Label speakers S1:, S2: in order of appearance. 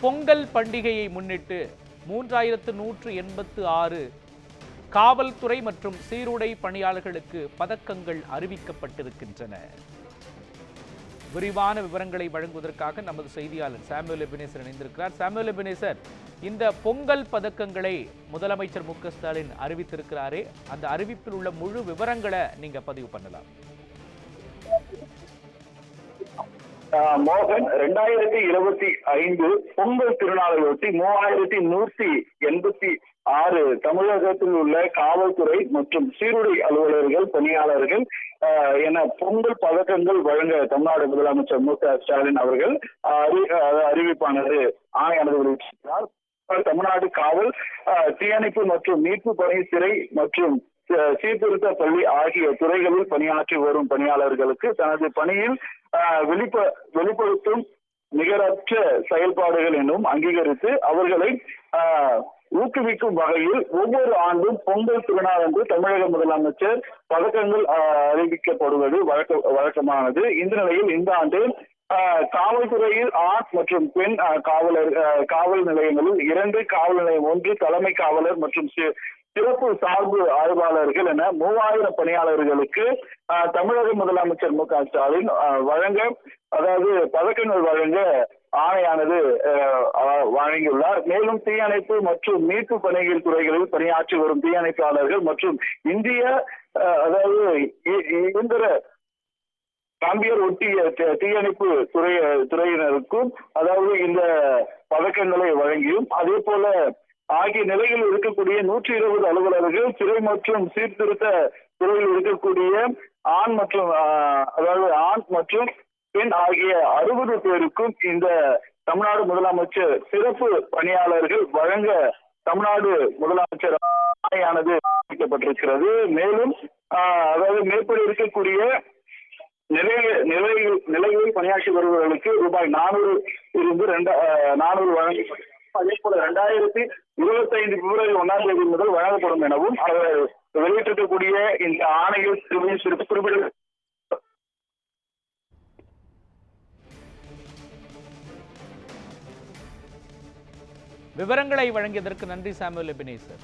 S1: பொங்கல் பண்டிகையை முன்னிட்டு 3186 காவல்துறை மற்றும் சீருடை பணியாளர்களுக்கு பதக்கங்கள் அறிவிக்கப்பட்டிருக்கின்றன. விரிவான விவரங்களை வழங்குவதற்காக நமது செய்தியாளர் சாமுவேல் எபினேசர் இணைந்திருக்கிறார். சாமுவேல் எபினேசர், இந்த பொங்கல் பதக்கங்களை முதலமைச்சர் மு க ஸ்டாலின் அறிவித்திருக்கிறாரே, அந்த அறிவிப்பில் உள்ள முழு விவரங்களை நீங்க பதிவு பண்ணலாம்.
S2: மோகன், 2025 பொங்கல் திருநாளையொட்டி 3186 தமிழகத்தில் உள்ள காவல்துறை மற்றும் சீருடை அலுவலர்கள், பணியாளர்கள் என பொங்கல் பதக்கங்கள் வழங்க தமிழ்நாடு முதலமைச்சர் மு க ஸ்டாலின் அவர்கள் அறிவிப்பானது ஆணையானது வெளியிட்டிருக்கிறார். தமிழ்நாடு காவல், தீயணைப்பு மற்றும் மீட்பு பணி, சிறை மற்றும் சீர்திருத்த பள்ளி ஆகிய துறைகளில் பணியாற்றி வரும் பணியாளர்களுக்கு தனது பணியில் வெளிப்படுத்தும் நிகரற்ற செயல்பாடுகள் என்னும் அங்கீகரித்து அவர்களை ஊக்குவிக்கும் வகையில் ஒவ்வொரு ஆண்டும் பொங்கல் திருநாள் அன்று தமிழக முதலமைச்சர் பதக்கங்கள் அறிவிக்கப்படுவது வழக்கமானது. இந்த நிலையில் இந்த ஆண்டு காவல்துறையில் ஆண் மற்றும் பெண் காவல் நிலையங்களில் 2, காவல் நிலையம் 1, தலைமை காவலர் மற்றும் சிறப்பு சார்பு ஆய்வாளர்கள் என 3000 பணியாளர்களுக்கு தமிழக முதலமைச்சர் மு க ஸ்டாலின் பதக்கங்கள் வழங்க ஆணையானது வழங்கியுள்ளார். மேலும் தீயணைப்பு மற்றும் மீட்பு பணிகள் துறைகளில் பணியாற்றி வரும் தீயணைப்பாளர்கள் மற்றும் இயந்திர காம்பியர் ஒட்டிய தீயணைப்பு துறையினருக்கும் இந்த பதக்கங்களை வழங்கியும், அதே போல ஆகிய நிலையில் இருக்கக்கூடிய 120 அலுவலர்கள், சிறை மற்றும் சீர்திருத்த துறையில் இருக்கக்கூடிய ஆண் மற்றும் பெண் ஆகிய 60 பேருக்கும் இந்த தமிழ்நாடு முதலமைச்சர் சிறப்பு பணியாளர்கள் வழங்க தமிழ்நாடு முதலமைச்சர் ஆணையானது அறிவிக்கப்பட்டிருக்கிறது. மேலும் மேற்படி இருக்கக்கூடிய நிலைகளில் பணியாற்றி வருபவர்களுக்கு ரூபாய் 400 இருந்து 400 வழங்கப்படும். அதே போல 2025 பிப்ரவரி 1ஆம் தேதி முதல் வழங்கப்படும் எனவும் அவர் வெளியிட்டிருக்கக்கூடிய இந்த ஆணையில் குறிப்பிட.
S1: விவரங்களை வழங்கியதற்கு நன்றி சாமுவேல் எபினேசர்.